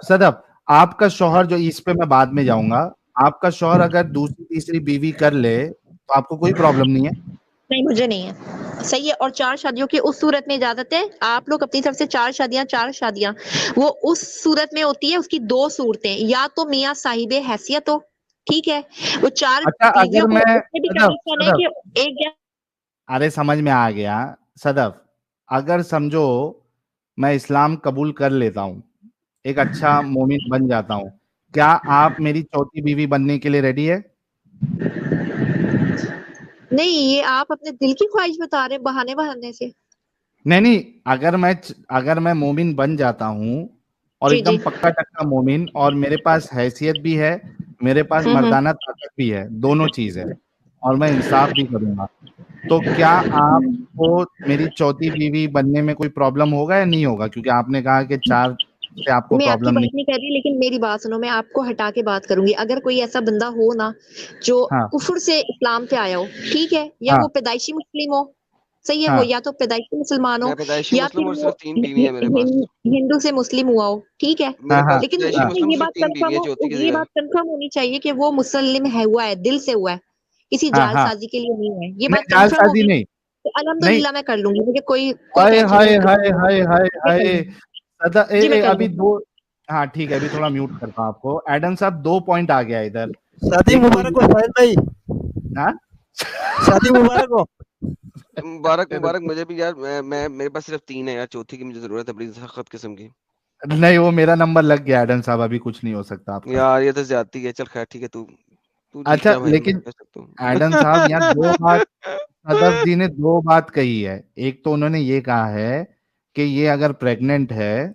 صدف آپ کا شوہر جو اس پہ میں بعد میں جاؤں گا، آپ کا شوہر اگر دوسری تیسری بیوی کر لے تو آپ کو کوئی پرابلم نہیں ہے؟ نہیں مجھے نہیں ہے، صحیح ہے. اور 4 شادیوں کی اس صورت میں اجازت ہے. آپ لوگ اپنی طرف سے 4 شادیاں وہ اس صورت میں ہوتی ہے، اس کی 2 صورتیں، یا تو میاں صاحب حیثیت ہو، ٹھیک ہے، وہ 4 اچھا بیویوں اگر کو میں اس میں بھی کنڈیشن ہے کہ ایک ارے سمجھ میں آ گیا صدف، اگر سمجھو میں اسلام قبول کر لیتا ہوں، ایک اچھا مومن بن جاتا ہوں، کیا آپ میری چوتھی بیوی بننے کے لیے ریڈی ہے؟ نہیں، یہ آپ اپنے دل کی خواہش بتا رہے بہانے سے. نہیں، اگر میں مومن بن جاتا ہوں اور جی ایک جی دم پکا ٹکا مومن، اور میرے پاس حیثیت بھی ہے، میرے پاس مردانہ طاقت بھی ہے، دونوں چیز ہے، اور میں انصاف بھی کروں گا، تو کیا آپ کو میری چوتھی بیوی بننے میں کوئی پرابلم ہوگا یا نہیں ہوگا؟ کیونکہ آپ نے کہا کہ 4 سے آپ کو میں آپ کی پرابلم بات نہیں. نہیں کر رہی، لیکن میری بات سنو، میں آپ کو ہٹا کے بات کروں گی. اگر کوئی ایسا بندہ ہو نا جو ہاں کفر سے اسلام پہ آیا ہو، ٹھیک ہے، یا ہاں وہ پیدائشی مسلم ہو، صحیح ہے، ہاں وہ یا تو پیدائشی مسلمان ہو میں پیدائشی یا مسلم پھر اور وہ صرف 3 بیوی ہیں میرے پاس. ہندو سے مسلم ہوا ہو، ٹھیک ہے، ہاں میرے ہاں پاس لیکن پیدائشی اس میں مسلم یہ صرف بات 3 بیوی کنفرم ہیں، ہو، چوتھی کی یہ جگہ. بات کنفرم ہونی چاہیے کہ وہ مسلم ہوا ہے، دل سے ہوا ہے، کسی ہاں جال ہاں سازی کے لیے نہیں ہے. یہ نہیں، بات جعل کنفرم سازی ہوگی نہیں. تو نہیں، الحمدللہ میں کر لوں گی، مجھے کوئی ہائے ٹینشن ہائے نہیں. ہائے ہائے ہائے میں کر ہائے. لوں گی جی، میں کر ابھی لوں گی. 2. ہاں ٹھیک ہے، ابھی تھوڑا میوٹ کرتا ہوں آپ کو. ایڈم صاحب 2 پوائنٹ آ گیا ادھر. شادی ایک تو مبارک ہو ساحل بھائی، ہاں شادی مبارک ہو. مبارک مجھے بھی یار. میں میرے پاس صرف 3 ہے یار، چوتھی کی مجھے ضرورت ہے بڑی سخت قسم کی. نہیں، وہ میرا نمبر لگ گیا ایڈم صاحب، ابھی کچھ نہیں ہو سکتا آپ کا. یار یہ تو زیادتی ہے. چل خیر ٹھیک ہے، تو جیت اچھا جا بھائی، میں لیکن کہہ سکتا ہوں. ایڈم صاحب یہاں 2 بات صدف جی نے 2 بات کہی ہے. ایک تو انہوں نے یہ کہا ہے کہ یہ اگر پریگننٹ ہے،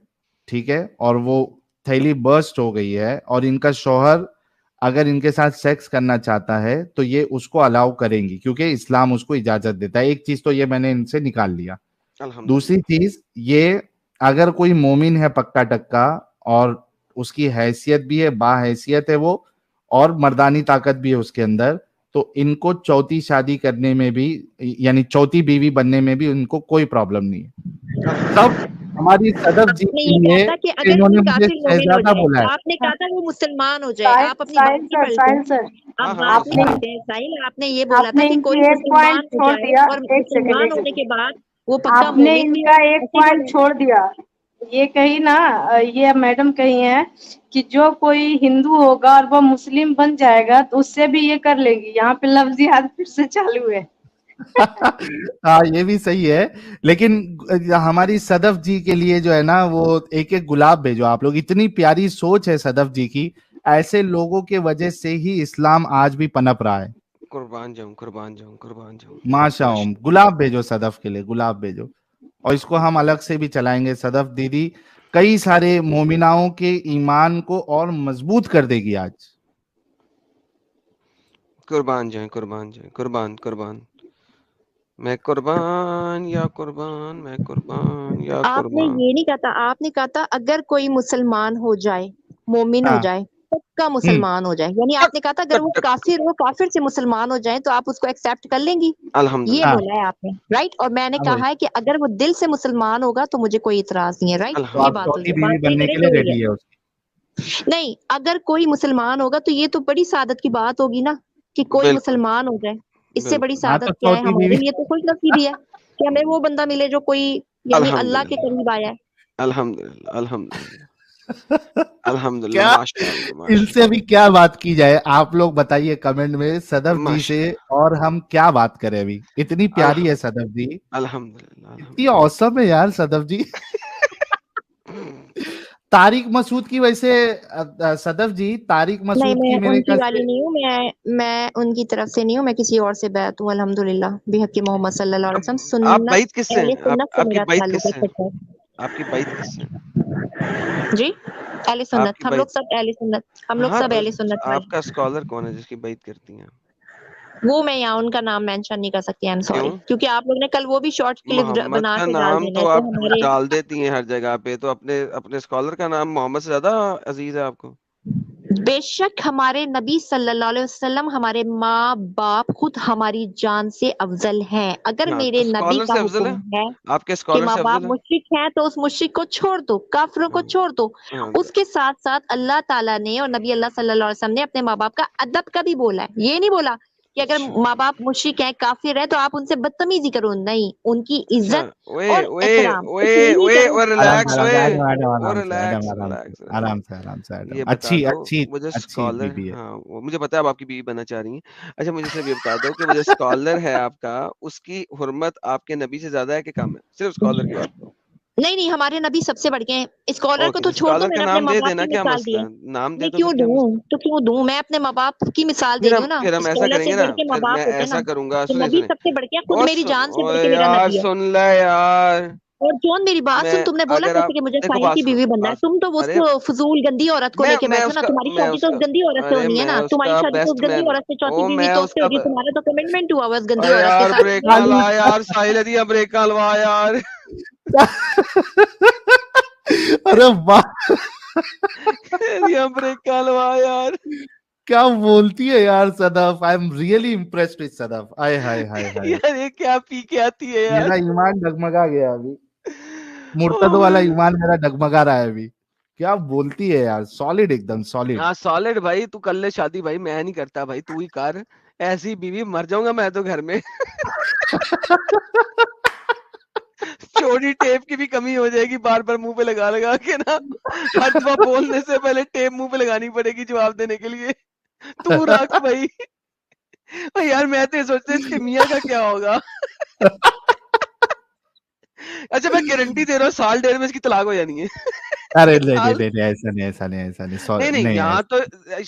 ٹھیک ہے، اور وہ تھیلی برسٹ ہو گئی ہے، اور ان کا شوہر اگر ان کے ساتھ سیکس کرنا چاہتا ہے تو یہ اس کو الاؤ کریں گی، کیونکہ اسلام اس کو اجازت دیتا ہے. ایک چیز تو یہ میں نے ان سے نکال لیا. الحمدللہ. دوسری چیز یہ، اگر کوئی مومن ہے پکا ٹکا اور اس کی حیثیت بھی ہے، با حیثیت ہے وہ، اور مردانی طاقت بھی ہے اس کے اندر، تو ان کو چوتھی شادی کرنے میں بھی، یعنی چوتھی بیوی بننے میں بھی ان کو کوئی پرابلم نہیں ہے. سب ہماری صدف جی آپ نے کے یہ کہا لیے تھا کہ کہ اگر انہوں کوئی نے مجھے کافر مومن ہو شہزادہ جائے، بولا ہے. آپ نے کہا تھا وہ مسلمان ہو جائے. آپ اپنی بات نہیں پڑھتے، آپ ہاں بات میں نہیں سن رہا پڑھتے ہیں. ساحل، آپ نے یہ بولا آپ تھا نے کہ ان کوئی کی ایک مسلمان پوائنٹ ہو چھوڑ جائے دیا. اور ایک سیکنڈ مسلمان ایک ہونے سیکنڈ کے بعد وہ پکا آپ نے مومن ان بھی کا ہو، ایک ایسے ہی پوائنٹ بولا. چھوڑ دیا. یہ کہی نا، یہ میڈم کہی ہیں کہ جو کوئی ہندو ہوگا اور وہ مسلم بن جائے گا تو اس سے بھی یہ کر لے گی. یہاں پہ لفظیات پھر سے چالو ہے. ہاں یہ بھی صحیح ہے، لیکن ہماری صدف جی کے لیے جو ہے نا، وہ ایک ایک گلاب بھیجو آپ لوگ. اتنی پیاری سوچ ہے صدف جی کی. ایسے لوگوں کے وجہ سے ہی اسلام آج بھی پنپ رہا ہے. قربان جاؤں، قربان جاؤں، قربان جاؤں. ماشاء اللہ. گلاب بھیجو صدف کے لیے، گلاب بھیجو. اور اس کو ہم الگ سے بھی چلائیں گے. صدف دیدی کئی سارے مومناؤں کے ایمان کو اور مضبوط کر دے گی آج. قربان جائیں، قربان جائیں، قربان قربان. میں قربان یا قربان، میں قربان یا آپ نے قربان. یہ نہیں کہا تھا، آپ نے کہا تھا اگر کوئی مسلمان ہو جائے، مومن ہو ہاں جائے، پکا ہوں مسلمان ہو جائے، یعنی آپ نے کہا تھا اگر وہ کافر ہو، کافر سے مسلمان ہو جائیں تو آپ اس کو ایکسپٹ کر لیں گی. یہ الحمدللہ. ہاں بولا ہے آپ نے، رائٹ. اور میں نے کہا ہے کہ اگر وہ دل سے مسلمان ہوگا تو مجھے کوئی اعتراض نہیں ہے، رائٹ. تو یہ آپ الحمدللہ. بات ہوئی چوتھی ہے، بیوی بات صحیح بننے کرے کے تو لیے ہوئی ہے. ریڈی ہے اس کی. نہیں، اگر کوئی مسلمان ہوگا تو یہ تو بڑی سعادت کی بات ہوگی نا کہ کوئی بالکل مسلمان ہو جائے. اس سے بڑی بالکل. ہاں تو سعادت کیا ہے؟ چوتھی بیوی. ہمارے لیے تو خوش نصیبی ہے کہ ہمیں وہ بندہ ملے جو کوئی یعنی اللہ کے الحمدللہ، قریب آیا ہے. الحمدللہ، الحمدللہ، الحمدللہ. کیا ماشاء اللہ، ان ماشاء سے ابھی کیا بات کی جائے؟ آپ لوگ بتائیے کمنٹ میں صدف جی ماشاء سے، اللہ. اور ہم کیا بات کریں؟ ابھی اتنی پیاری ہے الحمد صدف جی، الحمدللہ، اتنی الحمدللہ. اوسم ہے یار صدف جی. طارق مسعود کی ویسے صدف جی، طارق نہیں، مسعود میں کی میرے ان کی خیال والی سے نہیں ہوں. میں ان کی طرف سے نہیں ہوں. میں کسی اور سے بیعت ہوں الحمدللہ بحق محمد صلی اللہ علیہ وسلم. آپ بعید سنت، کس سے اہل ہیں؟ سنت سے آپ کی میرا بعید تعلق کس ہے. سے ہیں؟ آپ کی بعید کس سے ہیں؟ جی، اہل آپ سنت. کی ہم بعید. لوگ سب اہل سنت، ہم لوگ ہاں، سب اہل سنت آپ والے. کا اسکالر کون ہے جس کی بعید کرتی ہیں؟ وہ میں یہاں ان کا نام مینشن نہیں کر سکتی. آئی ایم سوری، کیوں؟ کیونکہ آپ لوگ نے کل وہ بھی شارٹ کلپ محمد بنا کا کے ڈال نام دینا ہے تو تو آپ ہمارے. ڈال دیتی ہیں ہر جگہ پہ، تو اپنے اسکالر کا نام محمد سے زیادہ عزیز ہے آپ کو. بے شک ہمارے نبی صلی اللہ علیہ وسلم ہمارے ماں باپ خود ہماری جان سے افضل ہیں. اگر ہاں میرے تو نبی اسکالر کا سے افضل حکم ہے، ہے آپ کے کہ اسکالر ماں سے باپ افضل ہے. مشرک ہیں تو اس مشرک کو چھوڑ دو، کافروں کو چھوڑ دو. ہاں اس کے ساتھ ساتھ اللہ تعالیٰ نے اور نبی اللہ صلی اللہ علیہ وسلم نے اپنے ماں باپ کا ادب کا بھی بولا ہے. یہ نہیں بولا کہ اگر اچھا ماں باپ مشرک ہیں کافر ہیں تو آپ ان سے بدتمیزی کرو. نہیں، ان کی اچھا عزت اور احترام اس لیے کرو اور آرام ریلیکس سے ریلیکس آرام ریلیکس. سے آرام سے آرام سے یہ بتا اچھی دو اچھی مجھے اچھی اسکالر، بیوی ہے. ہاں وہ مجھے پتا ہے اب آپ کی بیوی بننا چاہ رہی ہیں. اچھا مجھے صرف یہ بتا دو کہ وہ جو اسکالر ہے آپ کا، اس کی حرمت آپ کے نبی سے زیادہ ہے کہ کم ہے؟ صرف اسکالر کی بات کرو. نہیں ہمارے نبی سب سے بڑھ کے ہیں. اسکالر کو اوکے تو چھوڑ دو، اسکالر میں کا نے اپنے نام ماں دے باپ دینا، کی کیا مثال دی مسئلہ ہے. ہے؟ نام دے نہیں دو کیوں پھر کیا دوں مسئلہ. تو کیوں دوں، میں اپنے ماں باپ کی مثال دے رہی ہوں نا. پھر ہم ایسا اسکالر کریں سے گے نا، بڑھ کے ماں پھر میں باپ ہوتے ہیں نا. ایسا کروں گا، تو سنیں نبی سنیں. سب سے بڑھ کے خود اور میری جان سے بڑھ کے میرا یار نبی ہے. سن لے یار، اور جون میری بات میں سن، تم نے بولا اگر آپ کیسے کہ مجھے دیکھو ساحل بات کی سنو بیوی بننا ہے. بات، تم تو اس ارے کو فضول گندی عورت کو لے کے بیٹھو نا. تمہاری شادی تو اس گندی عورت سے ارے ہونی ہے میں نا. اس تمہاری کا شادی تو اس بیسٹ گندی مین، عورت سے، چوتھی او بیوی میں تو اس اس سے کا ہوگی. تمہارا تو کمٹمنٹ ہوا ہوا اس گندی ارے عورت کے یار ساتھ. بریک نہ لا یار، ساحل دی بریک نہ لوا یار. ارے واہ بریک نہ لوا یار. کیا بولتی ہے یار Sadaf. I am really impressed with Sadaf. آئے ہائے ہائے ہائے، یار یہ کیا پی کے آتی ہے یار. میرا ایمان ڈگمگا گیا ابھی. اوہ مرتد والا میں- ایمان میرا ڈگمگا رہا ہے ابھی. کیا بولتی ہے یار، سالڈ ایک دم سالڈ. ہاں سالڈ بھائی، تو کر لے شادی بھائی، میں نہیں کرتا بھائی، تو ہی کر. ایسی بیوی مر جاؤں گا میں تو گھر میں. چوڑی ٹیپ کی بھی کمی ہو جائے گی، بار بار منہ پہ لگا لگا کے نا. ہر دفعہ بولنے سے پہلے ٹیپ منہ پہ لگانی پڑے گی جواب دینے کے لیے. تو رکھ بھائی. یار میں تو یہ سوچتا اس کے میاں کا کیا ہوگا. اچھا میں گارنٹی دے رہا ہوں سال ڈیڑھ میں اس کی طلاق ہو جانی ہے. ارے نہیں ایسا نہیں ایسا نہیں ایسا نہیں نہیں نہیں یہاں تو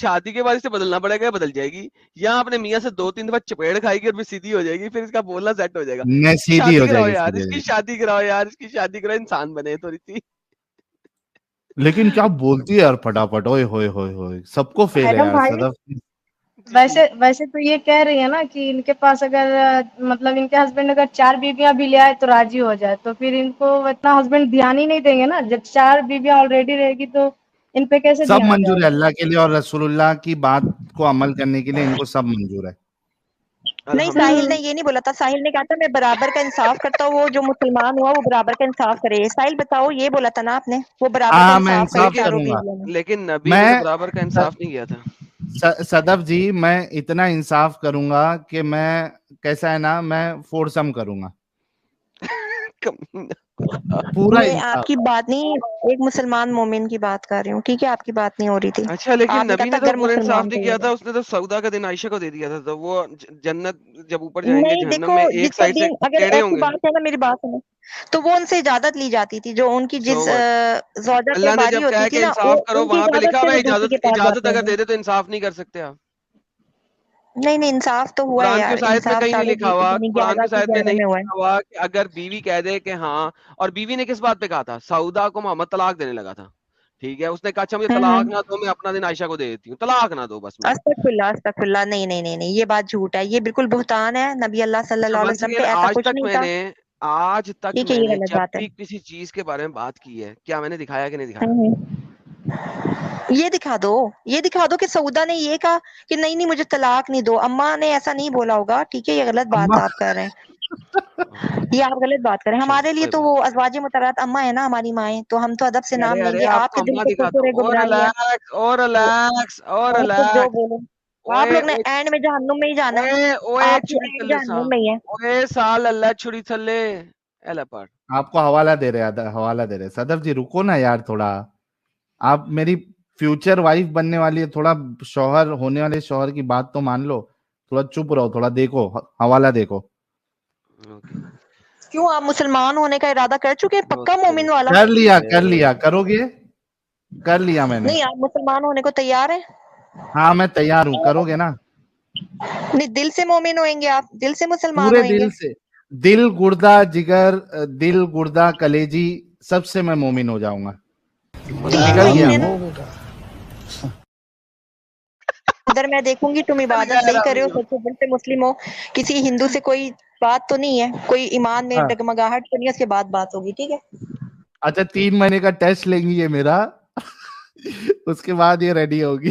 شادی کے بعد اسے بدلنا پڑے گا، بدل جائے گی. یہاں اپنے میاں سے 2-3 دفعہ چپیڑ کھائے گی اور پھر سیدھی ہو جائے گی، پھر اس کا بولنا سیٹ ہو جائے گا. نہیں اس کی سیدھی شادی ہو جائے کراؤ گی یار، سیدھی اس ہو کی جائے شادی کراؤ یار، اس کی شادی کراؤ، انسان بنے تھوڑی سی. گی. لیکن کیا بولتی ہے یار پھٹافٹ. اوئے ہوئے ہوئے ہوئے، سب کو فیل ہے میڈم یار بھائی صدف. ویسے تو یہ کہہ رہی ہے نا کہ ان کے پاس اگر مطلب ان کے ہسبینڈ اگر 4 بیویاں بھی لے آئے تو راضی ہو جائے، تو پھر ان کو اتنا ہسبینڈ دھیان ہی نہیں دیں گے نا. جب 4 بیویاں آلریڈی رہے گی تو ان پہ کیسے سب دھیان منظور جائے ہے گا. اللہ کے لیے اور رسول اللہ کی بات کو عمل کرنے کے لیے، ان کو سب منظور ہے. نہیں ساحل نے الحمدللہ. یہ نہیں بولا تھا. ساحل نے کہا تھا میں برابر کا انصاف کرتا ہوں، وہ جو مسلمان ہوا وہ برابر کا انصاف کرے. ساحل بتاؤ، یہ بولا تھا نا آپ نے وہ برابر کا ہاں میں انصاف کرے انصاف چاروں کروں گا. بیویوں میں. لیکن نبی نے تو میں برابر کا انصاف نہیں کیا تھا. صدف جی میں اتنا انصاف کروں گا کہ میں کیسا ہے نا، میں فورسم کروں گا پورا میں آپ انصاف. کی بات نہیں، ایک مسلمان مومن کی بات کر رہی ہوں، ٹھیک ہے؟ آپ کی بات نہیں ہو رہی تھی. اچھا لیکن آپ نے نبی کہا نے تھا تو اگر پورا انصاف مسلمان نہیں کو کیا یہ تھا. اس نے تو سودا کا دن عائشہ کو دے دیا تھا. تو وہ جنت جب اوپر جائیں گے نہیں جہنم دیکھو، میں ایک جس کا سائڈ سے دین اگر ٹیڑھے ہوں ایسی گے. بات ہے نا، میری بات سنو، تو وہ ان سے اجازت لی جاتی تھی. جو ان کی سو جس وٹ، زوجہ پہ اللہ نے باری جب کہا ہوتی تھی کہ نا، وہ انصاف کرو، ان کی وہاں پہ اجازت لکھا سے ہوا وہ دوسری کے پاس اجازت جاتے اگر ہیں. دے دے تو انصاف نہیں کر سکتے آپ. نہیں انصاف تو ہوا ہے قرآن کی یار. اس آیت میں انصاف کہیں نہیں چاروں لکھا ہوا، یعنی قرآن کی 11 اس کی آیت میں 11 نہیں میں ہوا ہے. لکھا ہوا کہ اگر بیوی کہہ دے کہ ہاں. اور بیوی نے کس بات پہ کہا تھا؟ سعودہ کو محمد طلاق دینے لگا تھا، ٹھیک ہے. اس نے کہا اچھا مجھے طلاق نہ دو، میں اپنا دن عائشہ کو دے دیتی ہوں، طلاق نہ دو بس مجھے. استغفر اللہ. نہیں یہ بات جھوٹ ہے، یہ بالکل بہتان ہے. نبی اللہ صلی اچھا اللہ علیہ ونس وسلم پہ اگین، ایسا کچھ نہیں تھا. ٹھیک ہے، یہ غلط جب بات ہے. بھی کسی چیز کے بارے میں بات کی ہے، کیا میں نے دکھایا کہ نہیں دکھایا؟ یہ دکھا دو کہ سعودہ نے یہ کہا کہ نہیں مجھے طلاق نہیں دو. اماں نے ایسا نہیں بولا ہوگا، ٹھیک ہے؟ یہ غلط بات آپ کر رہے ہیں. یہ آپ غلط بات کریں. چلو ہمارے لیے کوئی تو بات. وہ ازواج مطہرات اماں ہے نا، ہماری مائیں، تو ہم تو ادب سے نام ارے لیں ارے گے. آپ آپ کو کے دل اما کے دکھاتا کفر ہوں. ہے، اور گمراہی ہے. ریلیکس اور تو ریلیکس اور آپ تو جو ریلیکس. بولو، آپ اوئے لوگ نے اینڈ میں جہنم میں ہی جانا ہے. اوئے اوئے آپ کی چھری اینڈ تھلے سا، جہنم میں ہی ہے. اوئے سال اللہ چھری تھلے ایلا پاٹ. آپ کو حوالہ دے رہے صدف جی. رکو نا یار تھوڑا. آپ میری فیوچر وائف بننے والی ہے، تھوڑا شوہر ہونے والے شوہر کی بات تو مان لو. تھوڑا چپ رہو، تھوڑا دیکھو حوالہ دیکھو. کیوں آپ مسلمان ہونے کا ارادہ کر چکے ہیں؟ پکا مومن والا؟ کر لیا کرو گے. کر لیا میں نے. نہیں آپ مسلمان ہونے کو تیار ہیں؟ ہاں میں تیار ہوں. کرو گے نا؟ نہیں دل سے مومن ہوئیں گے آپ؟ دل سے مسلمان پورے ہوئیں گے؟ دل سے. دل، گردہ، جگر، دل، گردہ، کلیجی، سب سے میں مومن ہو جاؤں گا. نکل گیا. ادھر میں دیکھوں گی تم عبادت صحیح کرے ہو، سچے دل سے مسلم ہو. کسی ہندو سے کوئی بات تو نہیں ہے، کوئی ایمان میں ڈگمگاہٹ تو نہیں ہے، اس کے بعد بات ہوگی، ٹھیک ہے؟ اچھا 3 مہینے کا ٹیسٹ لیں گی یہ میرا، اس کے بعد یہ ریڈی ہوگی.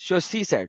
So she said,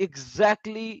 Exactly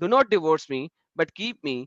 do not divorce me but keep me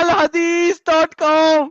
alhadith.com।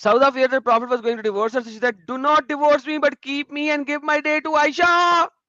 Sauda feared the prophet was going to divorce her, so she said, do not divorce me but keep me and give my day to Aisha।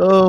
Oh,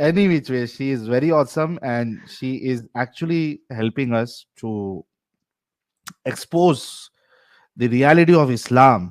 any which way, she is very awesome and she is actually helping us to expose the reality of Islam।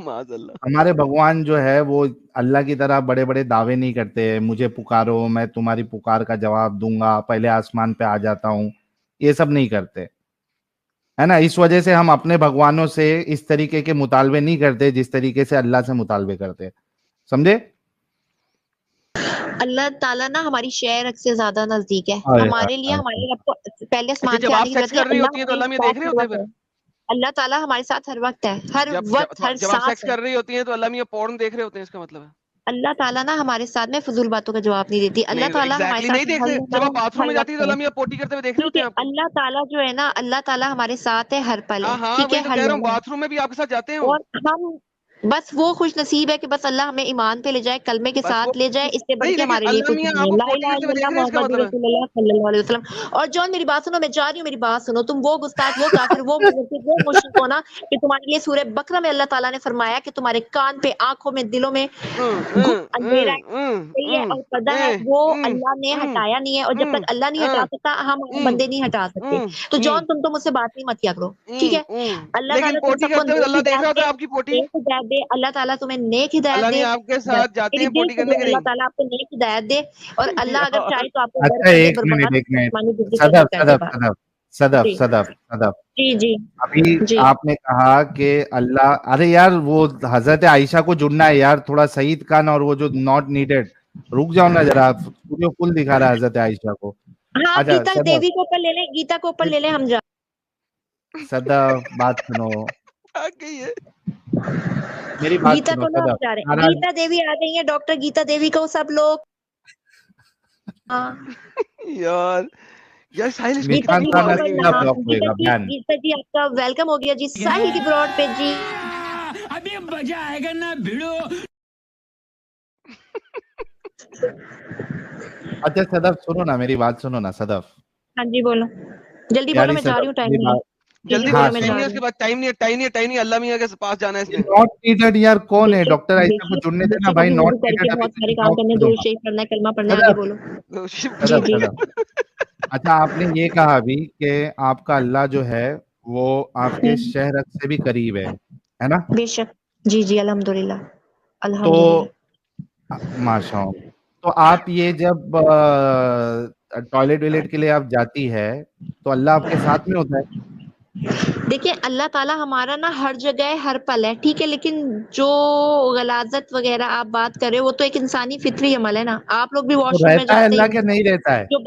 معاذ اللہ. ہمارے بھگوان جو ہے وہ اللہ کی طرح بڑے بڑے دعوے نہیں کرتے، مجھے پکارو میں تمہاری پکار کا جواب دوں گا، پہلے آسمان پہ آ جاتا ہوں، یہ سب نہیں کرتے ہے نا. اس وجہ سے ہم اپنے بھگوانوں سے اس طریقے کے مطالبے نہیں کرتے جس طریقے سے اللہ سے مطالبے کرتے. سمجھے؟ اللہ تعالیٰ نا ہماری شہر سے زیادہ نزدیک ہے ہائے ہمارے لیے. ہائے ہمارے رب کو پہلے اچھا آسمان جب سے آپ آنے کی سیکس ضرورت کر رہی نہیں. ہوتی ہیں تو اللہ میاں دیکھ رہے ہوتے ہیں پھر؟ اللہ تعالیٰ ہمارے ساتھ ہر وقت ہے، ہر وقت، ہر جب آپ سیکس سانس ہے. کر رہی ہوتی ہیں تو اللہ میاں پورن دیکھ رہے ہوتے ہیں، اس کا مطلب ہے اللہ تعالیٰ نا ہمارے ساتھ میں فضول باتوں کا جواب نہیں دیتی. اللہ نہیں تعالیٰ ہمارے ایگزیکٹلی نہیں ساتھ دیکھتے. جب آپ باتھ روم میں جاتی ہے تو اللہ میاں پوٹی کرتے ہوئے دیکھ رہے ٹھیک ہوتے ہے. ہیں آپ کو. اللہ تعالیٰ جو ہے نا، اللہ تعالیٰ ہمارے ساتھ ہے، ہر پل ہے. ہاں ٹھیک ہے، وہی تو ہر کہہ رہا ہوں، لمحہ. باتھ روم میں بھی آپ کے ساتھ جاتے ہیں وہ. اور ہم بس وہ خوش نصیب ہے کہ بس اللہ ہمیں ایمان پہ لے جائے، کلمے کے بس وہ ساتھ لے جائے. اس سے بڑھ نہیں، کے لیکن ہمارے لیے اللہ کچھ میاں نہیں آپ ہے. کو لا پوٹی الہ کرتے الا ہوئے دیکھ اللہ رہے ہیں، اس کا محمد مطلب ہے. رسول اللہ صلی اللہ علیہ وسلم. اور جون میری بات سنو، میں جا رہی ہوں، میری بات سنو. تم وہ گستاخ، وہ کافر، وہ منافق، وہ مشرک ہو نا کہ تمہارے لیے سورہ بقرہ میں اللہ تعالیٰ نے فرمایا کہ تمہارے کان پہ، آنکھوں میں، دلوں میں اندھیرا ہے، صحیح ہے، اور پردہ ہے، وہ اللہ نے ہٹایا نہیں ہے. اور جب تک اللہ نہیں ہٹا سکتا، ہم بندے نہیں ہٹا سکتے. تو جون تم تو مجھ سے بات نہیں مت کیا کرو، ٹھیک ہے. اللہ لیکن تعالیٰ تم پوٹی سب کو کرتے ہوئے نیک اللہ دیکھ رہا ہدایت ہوتا دے، ہے آپ کی پوٹی. نیک ہدایت دے. اللہ تعالیٰ تمہیں نیک ہدایت اللہ دے. نہیں آپ کے ساتھ جاتے میری ہیں دل پوٹی سے کرنے دعا کے اللہ نہیں. تعالیٰ آپ کو نیک ہدایت دے. اور اللہ اگر چاہے تو آپ کو اچھا برباد ایک منٹ جسمانی زندگی سے صدف کر دے صدف بات. صدف جی صدف صدف جی جی ابھی جی. آپ نے کہا کہ اللہ، ارے یار وہ حضرت عائشہ کو جڑنا ہے یار، تھوڑا سعید خان اور وہ جو ناٹ نیڈیڈ، رک جاؤ نا ذرا، اسٹوڈیو فل دکھا رہا ہے حضرت عائشہ کو. ہاں، اچھا گیتا دیوی کو اوپر لے لیں، گیتا کو اوپر لے لیں، ہم جا. صدف بات سنو، آ گئی ہے. میری بات گیتا سنو کو لو، ہم صدف. جا رہے ہیں. ناراض گیتا دیوی آ گئی ہے، ڈاکٹر گیتا دیوی کو سب لوگ. ہاں یار یار ساحل اس میں گیتا مسکان کتنی جی خانہ بات اوپر، کی سیدھا ہاں بلاک ہوئے گیتا گا جی، بیان. گیتا جی آپ کا ویلکم ہو گیا جی ساحل کی براڈ پہ جی. ابھی مزہ آئے گا نا بھیڑو. اچھا صدف سنو نا، میری بات سنو نا صدف. ہاں جی بولو، جلدی بولو، پیاری میں جا رہی ہوں، صدف ٹائم میری نہیں ہے. بات. جلدی بولو، بولو، میں ٹائم جا نہیں ہے، رہی اس کے ہوں. بعد ٹائم نہیں ہے، ٹائم نہیں ہے. اللہ میاں کے پاس جانا ہے اس نے. ناٹ نیڈڈ یار کون ہے؟ بے ڈاکٹر شک، عائشہ کو جڑنے بے دینا شک، بھائی. ابھی ناٹ وضو کر کے نیڈڈ ابھی بہت سارے تجھے کام بلاک کرنے، کر دوں درود گا. شریف پڑھنا ہے، کلمہ پڑھنا ہے. آگے صدف بولو. جی صدف جی صدف اچھا آپ نے یہ کہا ابھی کہ آپ کا اللہ جو ہے وہ آپ کے شہر سے بھی قریب ہے نا؟ بے شک. جی جی الحمدللہ تو الحمدللہ. ماشاء اللہ. تو آپ یہ جب ٹوائلٹ ویلیٹ کے لیے آپ جاتی ہے تو اللہ آپ کے ساتھ میں ہوتا ہے؟ دیکھیں اللہ تعالیٰ ہمارا نا ہر جگہ ہے، ہر پل ہے، ٹھیک ہے. لیکن جو غلاظت وغیرہ آپ بات کر رہے ہو وہ تو ایک انسانی فطری عمل ہے نا. آپ لوگ بھی تو واش روم میں رہتا ہے جاتے اللہ ہیں، کے نہیں رہتا ہے؟ جو